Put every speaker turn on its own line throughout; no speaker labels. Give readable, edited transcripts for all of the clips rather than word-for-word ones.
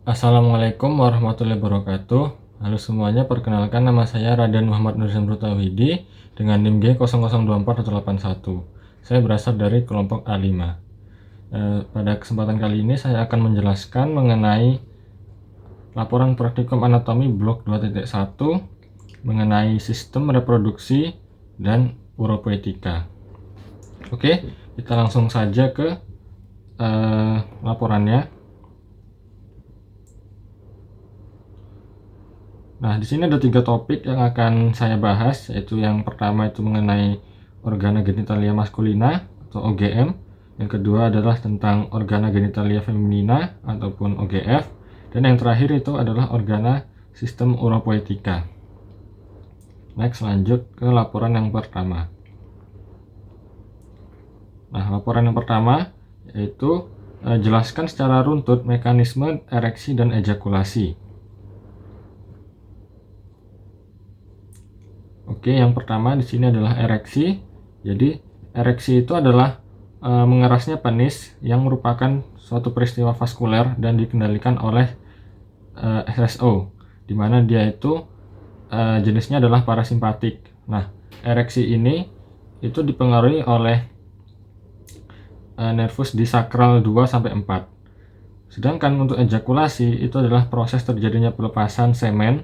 Assalamualaikum warahmatullahi wabarakatuh. Halo semuanya, perkenalkan nama saya Raden Muhammad Nur Zamrutawidi dengan NIM G002481. Saya berasal dari kelompok A5. Pada kesempatan kali ini saya akan menjelaskan mengenai laporan praktikum anatomi blok 2.1 mengenai sistem reproduksi dan uropoetika. Oke, kita langsung saja ke laporannya. Nah, di sini ada 3 topik yang akan saya bahas, yaitu yang pertama itu mengenai organa genitalia maskulina atau OGM, yang kedua adalah tentang organa genitalia feminina ataupun OGF, dan yang terakhir itu adalah organa sistem uropoetika. Next, lanjut ke laporan yang pertama. Nah, laporan yang pertama yaitu jelaskan secara runtut mekanisme ereksi dan ejakulasi. Oke, yang pertama di sini adalah ereksi. Jadi, ereksi itu adalah mengerasnya penis yang merupakan suatu peristiwa vaskuler dan dikendalikan oleh SSO, di mana dia itu jenisnya adalah parasimpatik. Nah, ereksi ini itu dipengaruhi oleh nervus di sakral 2-4. Sedangkan untuk ejakulasi itu adalah proses terjadinya pelepasan semen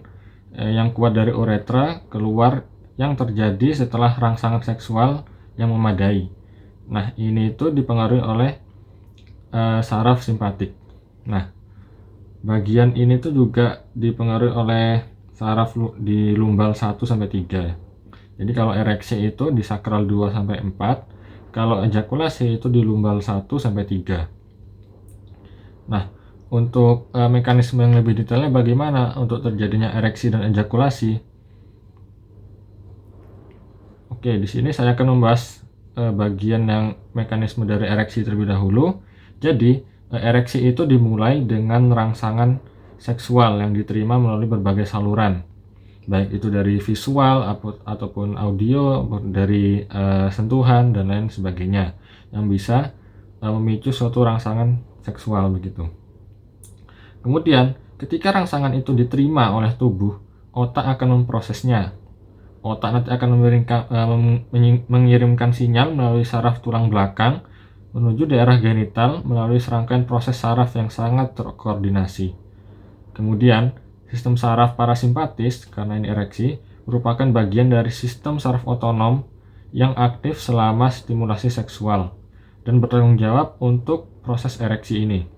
yang kuat dari uretra keluar yang terjadi setelah rangsangan seksual yang memadai. Nah, ini itu dipengaruhi oleh saraf simpatik. Nah, bagian ini tuh juga dipengaruhi oleh saraf di lumbal 1-3. Jadi kalau ereksi itu di sakral 2-4, kalau ejakulasi itu di lumbal 1-3. Nah, untuk mekanisme yang lebih detailnya bagaimana untuk terjadinya ereksi dan ejakulasi? Oke, di sini saya akan membahas bagian yang mekanisme dari ereksi terlebih dahulu. Jadi, ereksi itu dimulai dengan rangsangan seksual yang diterima melalui berbagai saluran, baik itu dari visual ataupun audio, dari sentuhan dan lain sebagainya, yang bisa memicu suatu rangsangan seksual begitu. Kemudian, ketika rangsangan itu diterima oleh tubuh, otak akan memprosesnya. Otak nanti akan mengirimkan sinyal melalui saraf tulang belakang menuju daerah genital melalui serangkaian proses saraf yang sangat terkoordinasi. Kemudian, sistem saraf parasimpatis, karena ini ereksi, merupakan bagian dari sistem saraf otonom yang aktif selama stimulasi seksual dan bertanggung jawab untuk proses ereksi ini.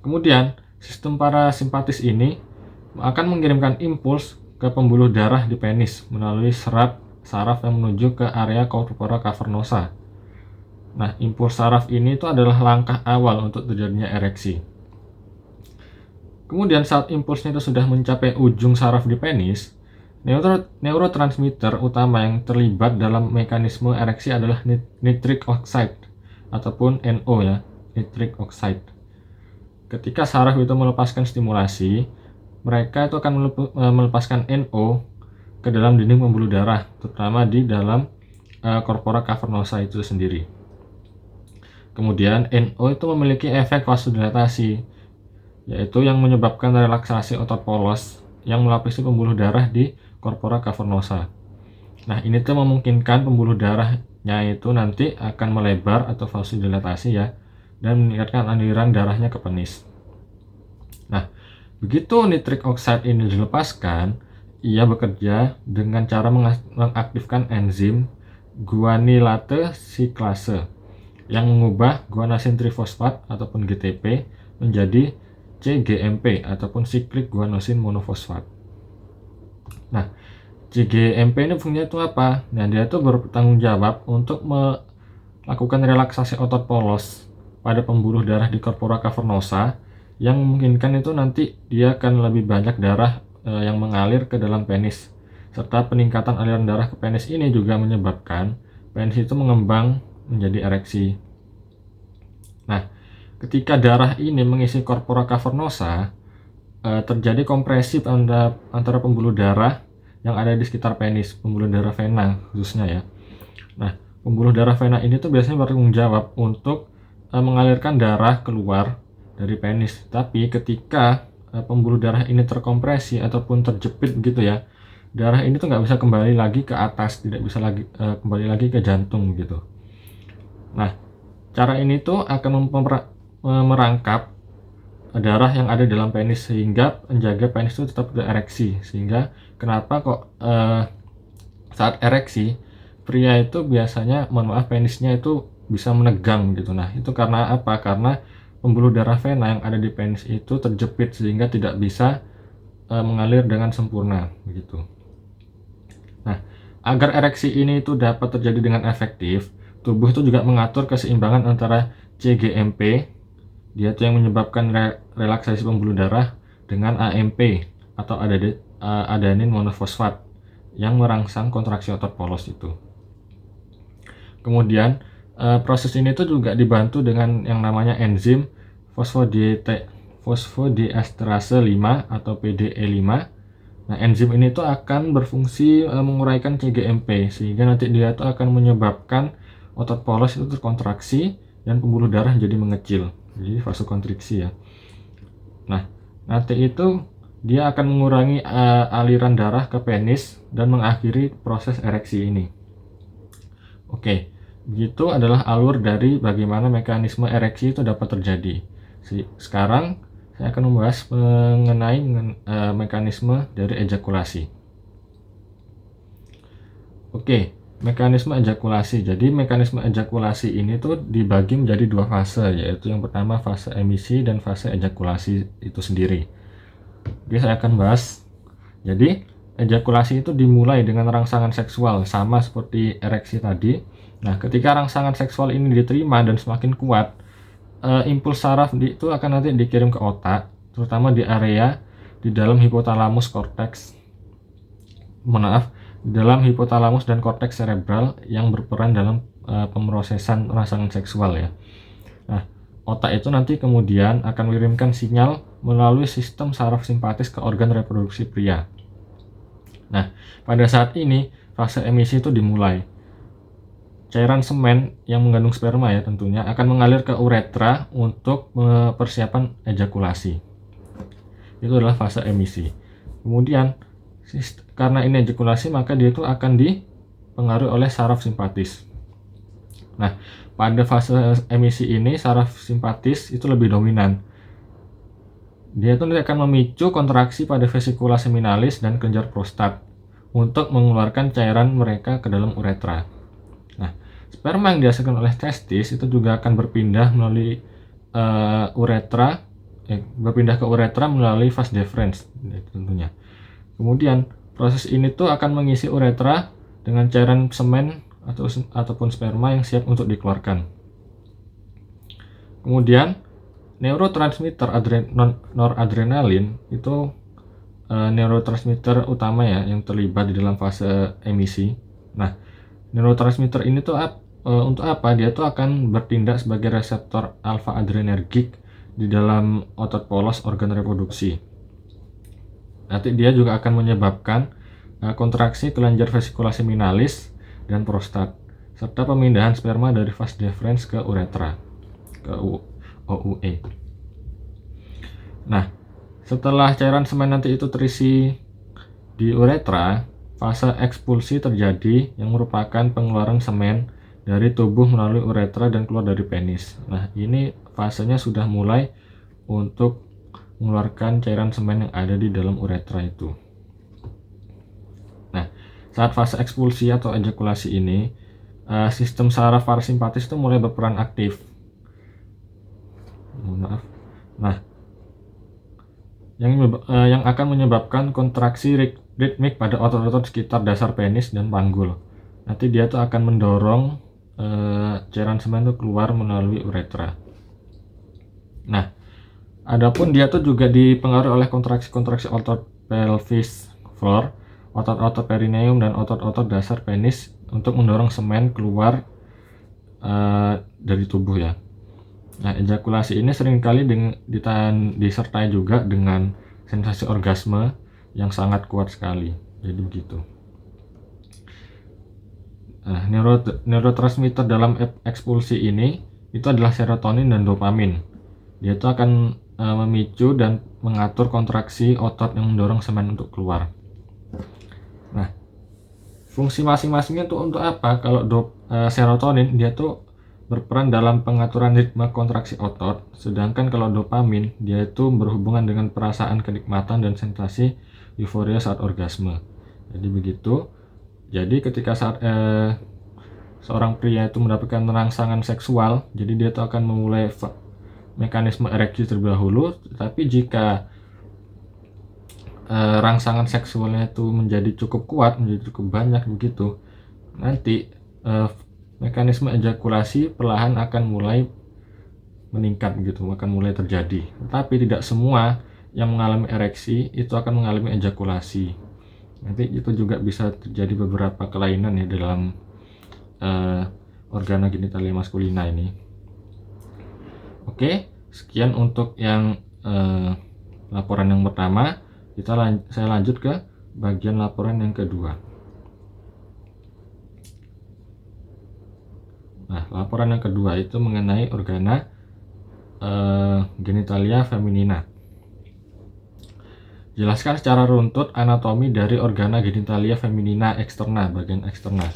Kemudian, sistem parasimpatis ini akan mengirimkan impuls ke pembuluh darah di penis melalui serat saraf yang menuju ke area corpora cavernosa. Nah, impuls saraf ini itu adalah langkah awal untuk terjadinya ereksi. Kemudian saat impulsnya itu sudah mencapai ujung saraf di penis, neurotransmitter utama yang terlibat dalam mekanisme ereksi adalah nitric oxide ataupun NO ya, nitric oxide. Ketika saraf itu melepaskan stimulasi, mereka itu akan melepaskan NO ke dalam dinding pembuluh darah, terutama di dalam corpora cavernosa itu sendiri. Kemudian NO itu memiliki efek vasodilatasi, yaitu yang menyebabkan relaksasi otot polos yang melapisi pembuluh darah di corpora cavernosa. Nah, ini tuh memungkinkan pembuluh darahnya itu nanti akan melebar atau vasodilatasi ya, dan meningkatkan aliran darahnya ke penis. Nah, begitu nitric oxide ini dilepaskan, ia bekerja dengan cara mengaktifkan enzim guanylate cyclase yang mengubah guanosin trifosfat ataupun GTP menjadi cGMP ataupun cyclic guanosin monofosfat. Nah, cGMP ini fungsinya itu apa? Nah, dia itu bertanggung jawab untuk melakukan relaksasi otot polos pada pembuluh darah di corpora cavernosa yang memungkinkan itu nanti dia akan lebih banyak darah yang mengalir ke dalam penis, serta peningkatan aliran darah ke penis ini juga menyebabkan penis itu mengembang menjadi ereksi. Nah, ketika darah ini mengisi corpora cavernosa, terjadi kompresi antara pembuluh darah yang ada di sekitar penis, pembuluh darah vena khususnya ya. Nah, pembuluh darah vena ini tuh biasanya bertanggung jawab untuk mengalirkan darah keluar dari penis. Tapi ketika pembuluh darah ini terkompresi ataupun terjepit gitu ya, darah ini tuh nggak bisa kembali lagi ke atas, tidak bisa lagi kembali lagi ke jantung gitu. Nah, cara ini tuh akan merangkap darah yang ada dalam penis sehingga menjaga penis itu tetap berereksi. Sehingga kenapa kok saat ereksi pria itu biasanya, mohon maaf, penisnya itu bisa menegang gitu. Nah, itu karena apa? Karena pembuluh darah vena yang ada di penis itu terjepit sehingga tidak bisa mengalir dengan sempurna begitu. Nah, agar ereksi ini itu dapat terjadi dengan efektif, tubuh itu juga mengatur keseimbangan antara CGMP, dia itu yang menyebabkan relaksasi pembuluh darah, dengan AMP atau adenin monofosfat yang merangsang kontraksi otot polos itu. Kemudian proses ini tuh juga dibantu dengan yang namanya enzim fosfodiesterase 5 atau PDE5. Nah, enzim ini tuh akan berfungsi menguraikan CGMP sehingga nanti dia tuh akan menyebabkan otot polos itu terkontraksi dan pembuluh darah jadi mengecil. Jadi vasokonstriksi ya. Nah, nanti itu dia akan mengurangi aliran darah ke penis dan mengakhiri proses ereksi ini. Oke, begitu adalah alur dari bagaimana mekanisme ereksi itu dapat terjadi. Sekarang saya akan membahas mengenai mekanisme dari ejakulasi. Oke, mekanisme ejakulasi. Jadi mekanisme ejakulasi ini tuh dibagi menjadi dua fase, yaitu yang pertama fase emisi dan fase ejakulasi itu sendiri. Oke, saya akan bahas. Jadi ejakulasi itu dimulai dengan rangsangan seksual, sama seperti ereksi tadi. Nah, ketika rangsangan seksual ini diterima dan semakin kuat, impuls saraf itu akan nanti dikirim ke otak, terutama di area di dalam hipotalamus korteks. Di dalam hipotalamus dan korteks cerebral yang berperan dalam pemrosesan rangsangan seksual ya. Nah, otak itu nanti kemudian akan mengirimkan sinyal melalui sistem saraf simpatis ke organ reproduksi pria. Nah, pada saat ini fase emisi itu dimulai. Cairan semen yang mengandung sperma ya tentunya akan mengalir ke uretra untuk persiapan ejakulasi. Itu adalah fase emisi. Kemudian karena ini ejakulasi, maka dia itu akan dipengaruhi oleh saraf simpatis. Nah, pada fase emisi ini saraf simpatis itu lebih dominan. Dia itu akan memicu kontraksi pada vesikula seminalis dan kelenjar prostat untuk mengeluarkan cairan mereka ke dalam uretra. Nah, sperma yang dihasilkan oleh testis itu juga akan berpindah melalui berpindah ke uretra melalui vas deferens tentunya. Kemudian proses ini tuh akan mengisi uretra dengan cairan semen ataupun sperma yang siap untuk dikeluarkan. Kemudian neurotransmitter noradrenalin itu neurotransmitter utama ya yang terlibat di dalam fase emisi. Nah, neurotransmitter ini tuh untuk apa? Dia tuh akan bertindak sebagai reseptor alfa adrenergik di dalam otot polos organ reproduksi. Nanti dia juga akan menyebabkan kontraksi kelenjar vesikula seminalis dan prostat, serta pemindahan sperma dari vas deferens ke uretra, ke OUE. Nah, setelah cairan semen nanti itu terisi di uretra, fase ekspulsi terjadi yang merupakan pengeluaran semen dari tubuh melalui uretra dan keluar dari penis. Nah, ini fasenya sudah mulai untuk mengeluarkan cairan semen yang ada di dalam uretra itu. Nah, saat fase ekspulsi atau ejakulasi ini, sistem saraf parasimpatis itu mulai berperan aktif. Nah, yang akan menyebabkan kontraksi ritmik pada otot-otot sekitar dasar penis dan panggul. Nanti dia tuh akan mendorong cairan semen itu keluar melalui uretra. Nah, adapun dia tuh juga dipengaruhi oleh kontraksi-kontraksi otot pelvis floor, otot-otot perineum dan otot-otot dasar penis untuk mendorong semen keluar dari tubuh ya. Nah, ejakulasi ini seringkali disertai juga dengan sensasi orgasme yang sangat kuat sekali. Jadi begitu. Nah, neurotransmitter dalam ekspulsi ini itu adalah serotonin dan dopamin. dia itu akan memicu dan mengatur kontraksi otot yang mendorong semen untuk keluar. Nah, fungsi masing-masingnya itu untuk apa? Kalau serotonin dia tuh berperan dalam pengaturan ritme kontraksi otot, sedangkan kalau dopamin dia itu berhubungan dengan perasaan kenikmatan dan sensasi euforia saat orgasme. Jadi begitu. Jadi ketika saat seorang pria itu mendapatkan rangsangan seksual, jadi dia itu akan memulai mekanisme ereksi terlebih dahulu. Tapi jika rangsangan seksualnya itu menjadi cukup kuat, menjadi cukup banyak begitu, nanti mekanisme ejakulasi perlahan akan mulai meningkat gitu, akan mulai terjadi. Tetapi tidak semua yang mengalami ereksi itu akan mengalami ejakulasi. Nanti itu juga bisa terjadi beberapa kelainan ya dalam organa genitalia maskulina ini. Oke, sekian untuk yang laporan yang pertama. Saya lanjut ke bagian laporan yang kedua. Nah, laporan yang kedua itu mengenai organa genitalia feminina. Jelaskan secara runtut anatomi dari organa genitalia feminina eksterna, bagian eksterna.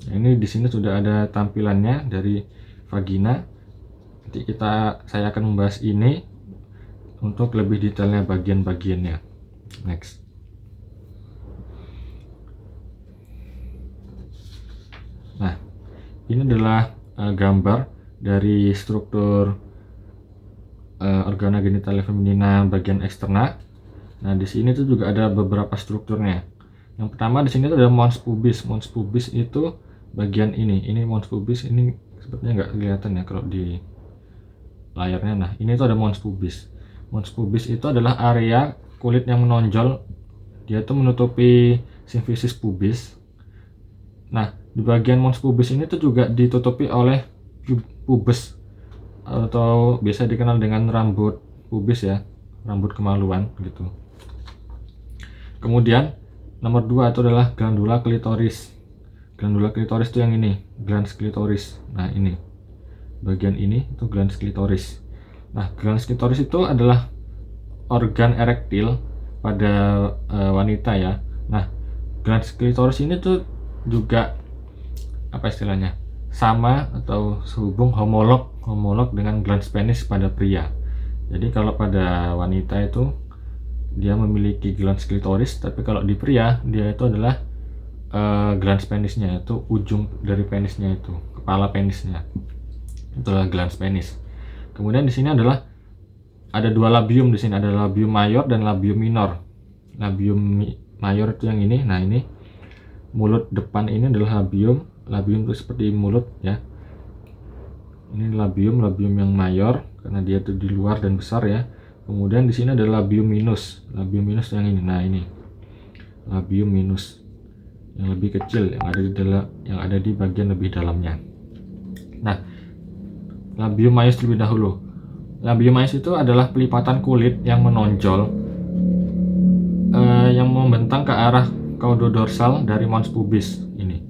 Ini di sini sudah ada tampilannya dari vagina. Nanti saya akan membahas ini untuk lebih detailnya bagian-bagiannya. Next. Nah, ini adalah gambar dari struktur organa genitalia feminina bagian eksterna. Nah, di sini tuh juga ada beberapa strukturnya. Yang pertama di sini tuh ada mons pubis. Mons pubis itu bagian ini. Ini mons pubis, ini sepertinya nggak kelihatan ya kalau di layarnya. Nah, ini tuh ada mons pubis. Mons pubis itu adalah area kulit yang menonjol. Dia tuh menutupi simfisis pubis. Nah, di bagian mons pubis ini tuh juga ditutupi oleh pubes atau biasa dikenal dengan rambut pubis ya, rambut kemaluan gitu. Kemudian nomor 2 itu adalah glandula klitoris. Glandula klitoris itu yang ini, glans klitoris. Nah, ini bagian ini itu glans klitoris. Nah, glans klitoris itu adalah organ erektil pada wanita ya. Nah, glans klitoris ini tuh juga apa istilahnya, sama atau sehubung homolog dengan glans penis pada pria. Jadi kalau pada wanita itu dia memiliki glans klitoris, tapi kalau di pria dia itu adalah glans penisnya, itu ujung dari penisnya, itu kepala penisnya, itulah glans penis. Kemudian di sini ada dua labium di sini, ada labium mayor dan labium minor. Labium mayor itu yang ini. Nah, ini mulut depan ini adalah labium itu seperti mulut ya. Ini labium yang mayor karena dia itu di luar dan besar ya. Kemudian di sini ada labium minus yang ini. Nah, ini labium minus yang lebih kecil, yang ada di bagian lebih dalamnya. Nah, labium maius terlebih dahulu. Labium maius itu adalah pelipatan kulit yang menonjol yang membentang ke arah caudodorsal dari mons pubis ini.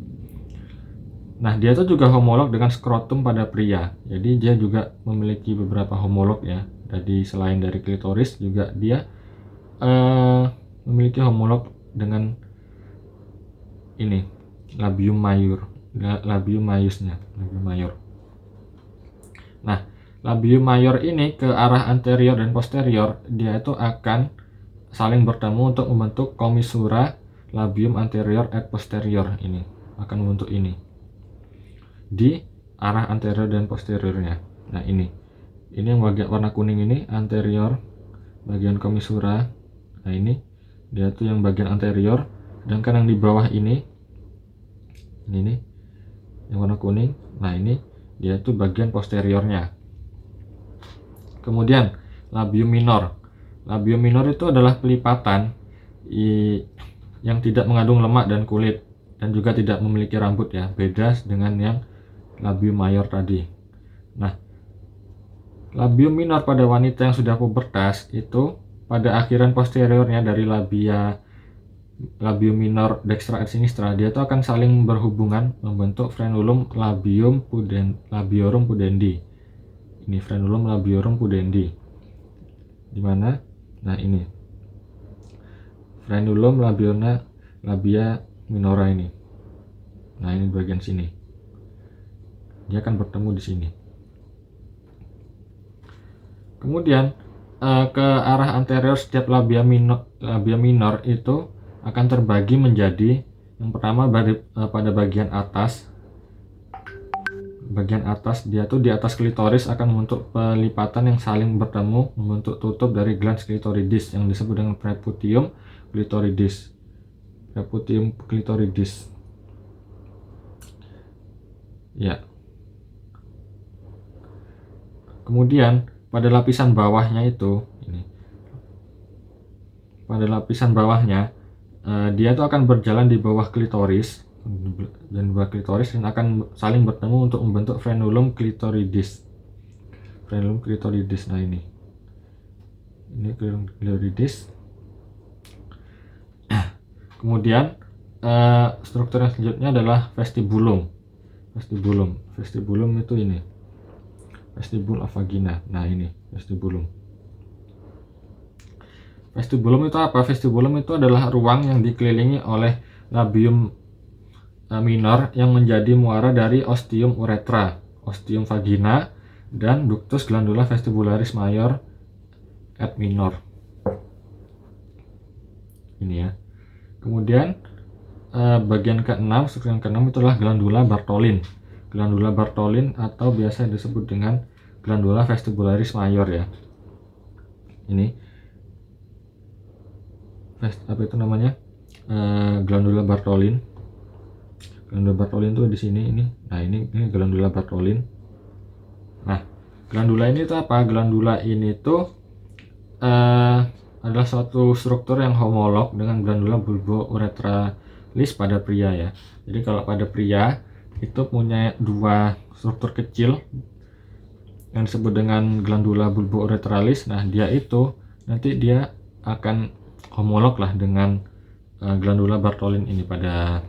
Nah, dia itu juga homolog dengan skrotum pada pria. Jadi dia juga memiliki beberapa homolog ya. Jadi selain dari klitoris juga dia memiliki homolog dengan ini labium mayor, labium maiusnya, labium mayor. Nah, labium mayor ini ke arah anterior dan posterior, dia itu akan saling bertemu untuk membentuk commissura labium anterior et posterior. Ini akan membentuk ini di arah anterior dan posteriornya. Nah, ini yang bagian warna kuning ini anterior, bagian commissura. Nah, ini dia tuh yang bagian anterior, sedangkan yang di bawah ini yang warna kuning. Nah, ini dia tuh bagian posteriornya. Kemudian labium minor. Labium minor itu adalah pelipatan yang tidak mengandung lemak dan kulit dan juga tidak memiliki rambut ya, beda dengan yang labium mayor tadi. Nah, labium minor pada wanita yang sudah pubertas itu pada akhiran posteriornya dari labium minor dextra et sinistra, dia itu akan saling berhubungan membentuk frenulum labiorum pudendi. Ini frenulum labiorum pudendi. Di mana? Nah, ini frenulum labia minora ini. Nah, ini bagian sini. Dia akan bertemu di sini. Kemudian ke arah anterior setiap labia minor itu akan terbagi menjadi, yang pertama pada bagian atas. Bagian atas dia tuh di atas klitoris akan membentuk pelipatan yang saling bertemu membentuk tutup dari glans klitoridis yang disebut dengan preputium klitoridis. Preputium klitoridis. Ya. Kemudian pada lapisan bawahnya itu ini. Pada lapisan bawahnya dia tuh akan berjalan di bawah klitoris dan akan saling bertemu untuk membentuk frenulum klitoridis. Frenulum klitoridis. Nah, ini klitoridis. Kemudian struktur yang selanjutnya adalah vestibulum. Vestibulum itu ini. Vestibul of vagina. Nah, ini vestibulum. Vestibulum itu apa? Vestibulum itu adalah ruang yang dikelilingi oleh labium minor yang menjadi muara dari ostium uretra, ostium vagina, dan ductus glandula vestibularis major et minor. Ini ya. Kemudian bagian ke-6, struktur yang ke-6 itu adalah glandula Bartholin. Glandula Bartholin atau biasa disebut dengan glandula vestibularis major ya. Ini apa itu namanya? Glandula Bartholin. Glandula Bartholin tuh di sini ini. Nah, ini glandula Bartholin. Nah, glandula ini tuh apa? Glandula ini tuh adalah suatu struktur yang homolog dengan glandula bulbouretralis pada pria ya. Jadi kalau pada pria itu punya dua struktur kecil yang disebut dengan glandula bulbouretralis. Nah, dia akan homolog lah dengan glandula Bartholin ini pada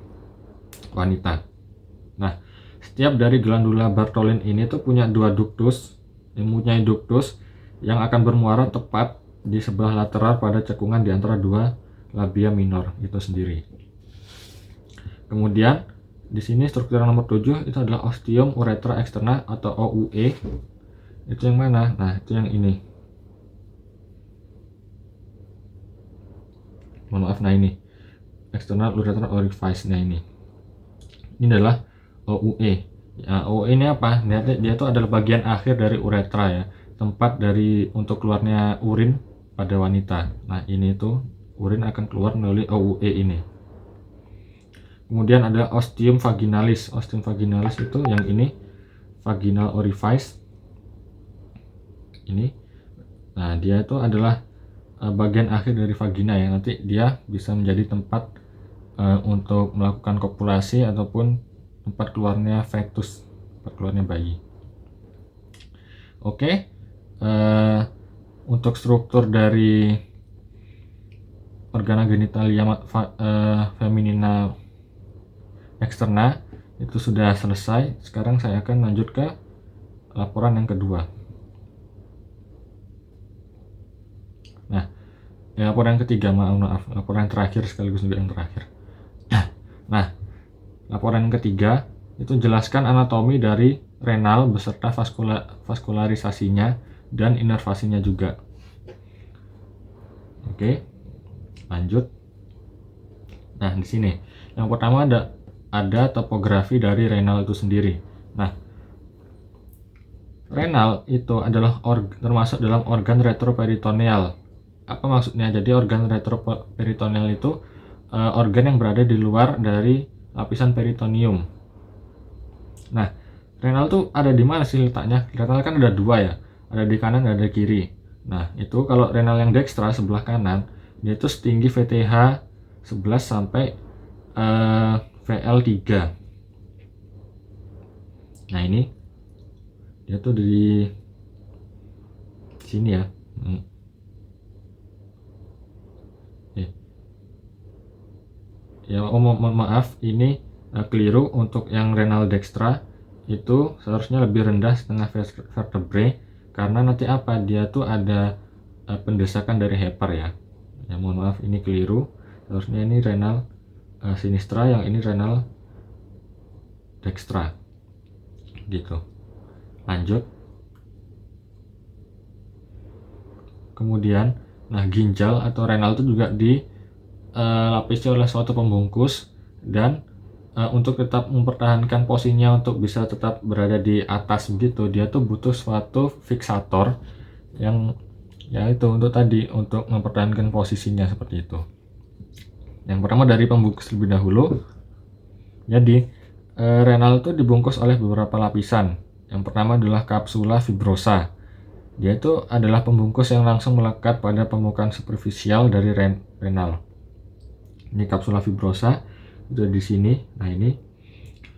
wanita. Nah, setiap dari glandula Bartholin ini tuh punya dua ductus, yang akan bermuara tepat di sebelah lateral pada cekungan di antara dua labia minor itu sendiri. Kemudian di sini struktur nomor 7 itu adalah ostium uretra externa atau OUE. Itu yang mana? Nah, itu yang ini. Nah, ini external uretra orifice. Nah, ini adalah OUE. Ya, OUE ini apa? Dia itu adalah bagian akhir dari uretra ya, tempat untuk keluarnya urin pada wanita. Nah, ini tuh urin akan keluar melalui OUE ini. Kemudian ada ostium vaginalis. Ostium vaginalis itu yang ini, vaginal orifice. Ini. Nah, dia itu adalah bagian akhir dari vagina ya. Nanti dia bisa menjadi tempat untuk melakukan kopulasi ataupun tempat keluarnya fetus, tempat keluarnya bayi. Oke. Untuk struktur dari organa genitalia feminina eksterna itu sudah selesai. Sekarang saya akan lanjut ke laporan yang kedua. Nah, laporan yang ketiga, maaf, laporan yang terakhir sekaligus juga yang terakhir. Nah, laporan yang ketiga itu jelaskan anatomi dari renal beserta vaskularisasinya dan inervasinya juga. Oke, lanjut. Nah, di sini yang pertama ada topografi dari renal itu sendiri. Nah, renal itu adalah termasuk dalam organ retroperitoneal. Apa maksudnya? Jadi organ retroperitoneal itu organ yang berada di luar dari lapisan peritoneum. Nah, renal tuh ada di mana sih letaknya? Renal kan ada dua ya, ada di kanan dan ada di kiri. Nah, itu kalau renal yang dekstra sebelah kanan, dia itu setinggi VTH 11 sampai VL3. Nah, ini dia tuh di sini ya. Ya, mohon maaf, ini keliru. Untuk yang renal dextra itu seharusnya lebih rendah setengah vertebrae karena nanti apa, dia tuh ada pendesakan dari heper ya. Ya mohon maaf, ini keliru, harusnya ini renal sinistra, yang ini renal dextra gitu. Lanjut. Kemudian ginjal atau renal itu juga dilapisi oleh suatu pembungkus, dan untuk tetap mempertahankan posisinya untuk bisa tetap berada di atas begitu, dia tuh butuh suatu fiksator yang yaitu untuk mempertahankan posisinya seperti itu. Yang pertama dari pembungkus lebih dahulu. Jadi renal itu dibungkus oleh beberapa lapisan. Yang pertama adalah kapsula fibrosa. Dia itu adalah pembungkus yang langsung melekat pada permukaan superficial dari renal. Ini kapsula fibrosa itu di sini. Nah ini.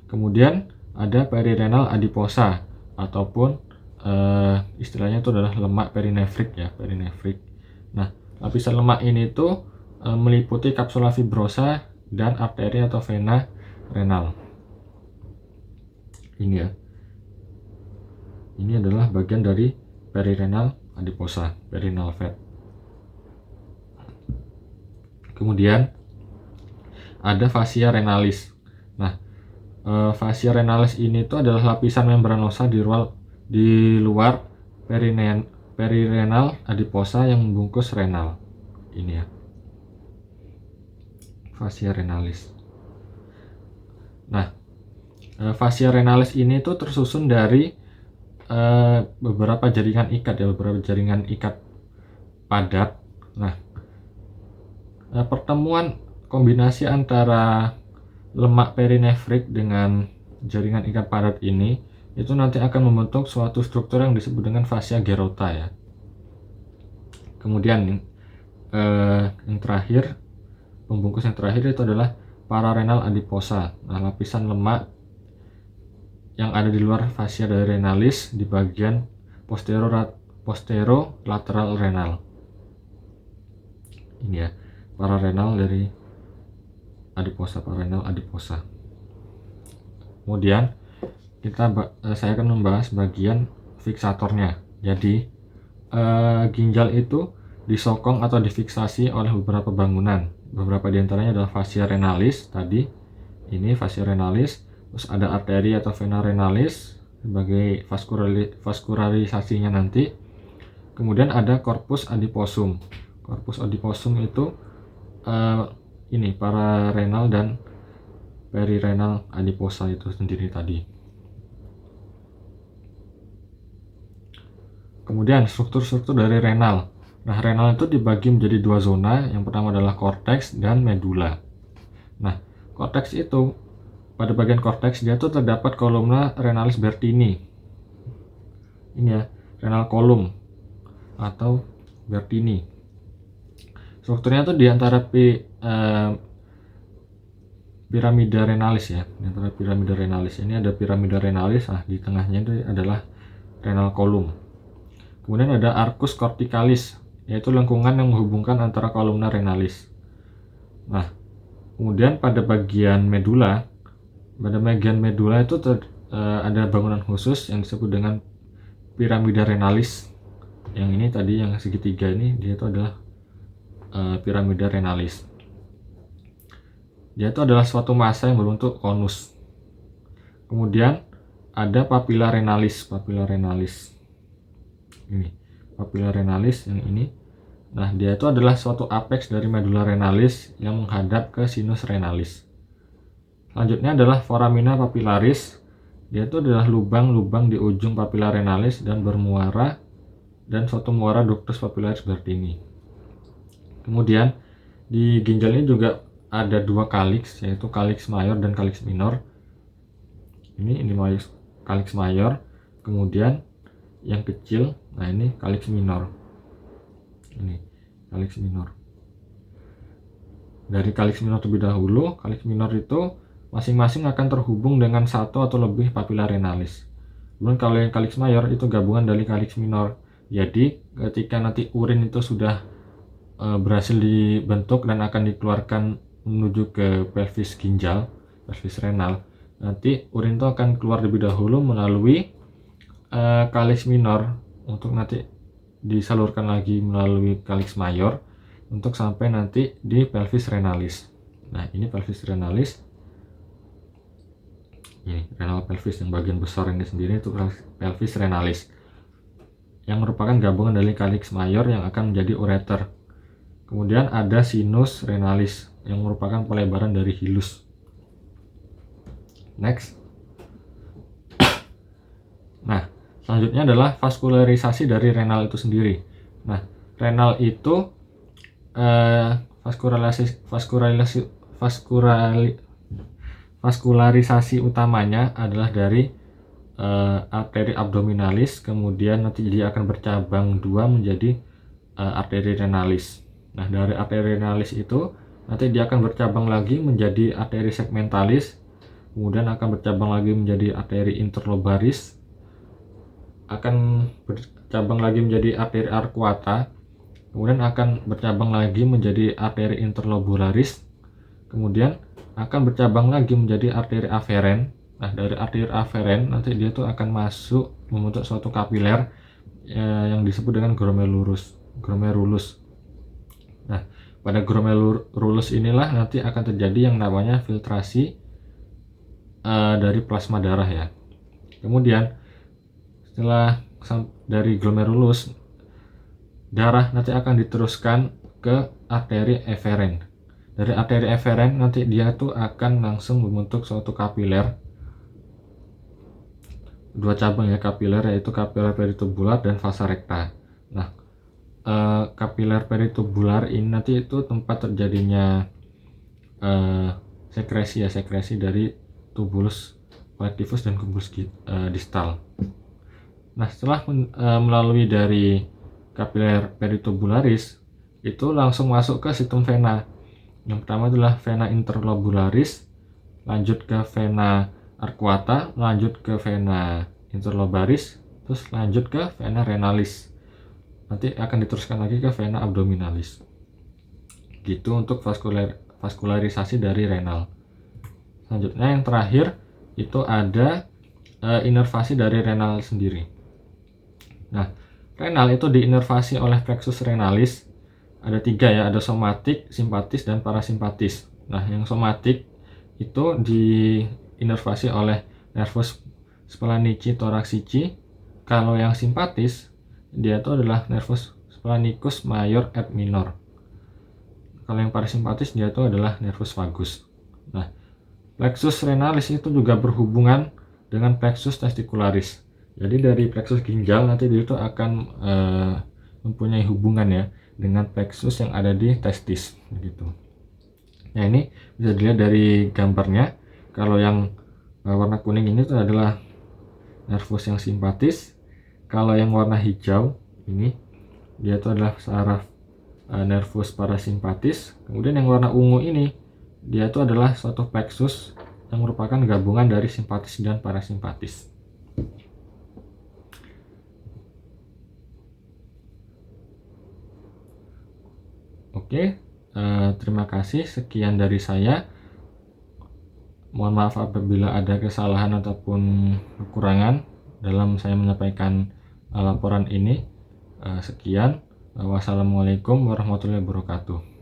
Kemudian ada perirenal adiposa, ataupun istilahnya itu adalah lemak perinefrik ya, perinefrik. Nah, lapisan lemak ini tuh meliputi kapsula fibrosa dan arteri atau vena renal. Ini ya. Ini adalah bagian dari perirenal adiposa, perirenal fat. Kemudian ada fascia renalis. Nah, fascia renalis ini tuh adalah lapisan membranosa di luar perirenal adiposa yang membungkus renal. Ini ya, fascia renalis. Nah, fascia renalis ini tuh tersusun dari beberapa jaringan ikat ya, beberapa jaringan ikat padat. Nah, pertemuan kombinasi antara lemak perinefrik dengan jaringan ikat padat ini itu nanti akan membentuk suatu struktur yang disebut dengan fascia gerota ya. Kemudian yang terakhir, pembungkus yang terakhir itu adalah pararenal adiposa. Nah, lapisan lemak yang ada di luar fascia dari renalis di bagian posterolateral renal. Ini ya, pararenal dari adiposa, pararenal adiposa. Kemudian saya akan membahas bagian fiksatornya. Jadi ginjal itu disokong atau difiksasi oleh beberapa bangunan. Beberapa diantaranya adalah fascia renalis tadi. Ini fascia renalis. Terus ada arteri atau vena renalis sebagai vaskularisasinya nanti. Kemudian ada corpus adiposum. Corpus adiposum itu ini pararenal dan perirenal adiposa itu sendiri tadi. Kemudian struktur-struktur dari renal. Nah, renal itu dibagi menjadi dua zona. Yang pertama adalah korteks dan medula. Nah, korteks itu, pada bagian korteks dia tuh terdapat kolumna renalis Bertini. Ini ya, renal kolum atau Bertini. Strukturnya tuh di antara piramida renalis ya. Di antara piramida renalis ini ada piramida renalis. Nah, di tengahnya itu adalah renal kolum. Kemudian ada arcus corticalis, yaitu lengkungan yang menghubungkan antara kolumna renalis. Nah, kemudian pada bagian medula itu ada bangunan khusus yang disebut dengan piramida renalis. Yang ini tadi yang segitiga ini dia itu adalah piramida renalis. Dia itu adalah suatu massa yang berbentuk konus. Kemudian ada papilla renalis. Ini papilla renalis yang ini. Nah, dia itu adalah suatu apex dari medula renalis yang menghadap ke sinus renalis. Selanjutnya adalah foramina papillaris. Dia itu adalah lubang-lubang di ujung papilla renalis dan bermuara, dan suatu muara ductus papillaris Bertini. Kemudian di ginjal ini juga ada dua kaliks, yaitu kaliks mayor dan kaliks minor. Ini kaliks mayor. Kemudian yang kecil, nah ini kaliks minor. Ini kaliks minor. Dari kaliks minor terlebih dahulu, kaliks minor itu masing-masing akan terhubung dengan satu atau lebih papilla renalis. Kemudian kalau yang kaliks mayor itu gabungan dari kaliks minor. Jadi ketika nanti urin itu sudah berhasil dibentuk dan akan dikeluarkan menuju ke pelvis ginjal, pelvis renal, nanti urin itu akan keluar lebih dahulu melalui kaliks minor untuk nanti disalurkan lagi melalui calyx mayor untuk sampai nanti di pelvis renalis. Nah, ini pelvis renalis. Ini renal pelvis yang bagian besar ini sendiri itu pelvis renalis, yang merupakan gabungan dari calyx mayor yang akan menjadi ureter. Kemudian ada sinus renalis yang merupakan pelebaran dari hilus. Next. Nah, selanjutnya adalah vaskularisasi dari renal itu sendiri. Nah, renal itu vaskularisasi utamanya adalah dari arteri abdominalis, kemudian nanti dia akan bercabang dua menjadi arteri renalis. Nah, dari arteri renalis itu nanti dia akan bercabang lagi menjadi arteri segmentalis, kemudian akan bercabang lagi menjadi arteri interlobaris, akan bercabang lagi menjadi arteri arcuata, kemudian akan bercabang lagi menjadi arteri interlobularis, kemudian akan bercabang lagi menjadi arteri aferen. Nah, dari arteri aferen nanti dia tuh akan masuk membentuk suatu kapiler yang disebut dengan glomerulus. Nah, pada glomerulus inilah nanti akan terjadi yang namanya filtrasi dari plasma darah ya. Kemudian setelah dari glomerulus, darah nanti akan diteruskan ke arteri eferen. Dari arteri eferen nanti dia tuh akan langsung membentuk suatu kapiler, dua cabang ya kapiler, yaitu kapiler peritubular dan vasa recta. Nah, kapiler peritubular ini nanti itu tempat terjadinya sekresi dari tubulus collectivus dan kubulus distal. Nah, setelah melalui dari kapiler peritubularis itu langsung masuk ke situm vena. Yang pertama adalah vena interlobularis, lanjut ke vena arcuata, lanjut ke vena interlobaris, terus lanjut ke vena renalis. Nanti akan diteruskan lagi ke vena abdominalis. Gitu untuk vaskularisasi dari renal. Selanjutnya yang terakhir itu ada inervasi dari renal sendiri. Nah, renal itu diinervasi oleh plexus renalis. Ada 3 ya, ada somatik, simpatis, dan parasimpatis. Nah, yang somatik itu diinervasi oleh nervus splenici thoracici. Kalau yang simpatis, dia itu adalah nervus splenicus major et minor. Kalau yang parasimpatis, dia itu adalah nervus vagus. Nah, plexus renalis itu juga berhubungan dengan plexus testicularis. Jadi dari plexus ginjal nanti dia itu akan mempunyai hubungan ya dengan plexus yang ada di testis gitu. Nah, ini bisa dilihat dari gambarnya. Kalau yang warna kuning ini itu adalah nervus yang simpatis. Kalau yang warna hijau ini dia itu adalah saraf nervus parasimpatis. Kemudian yang warna ungu ini dia itu adalah suatu plexus yang merupakan gabungan dari simpatis dan parasimpatis. Oke, terima kasih. Sekian dari saya. Mohon maaf apabila ada kesalahan ataupun kekurangan dalam saya menyampaikan laporan ini. Sekian. Wassalamualaikum warahmatullahi wabarakatuh.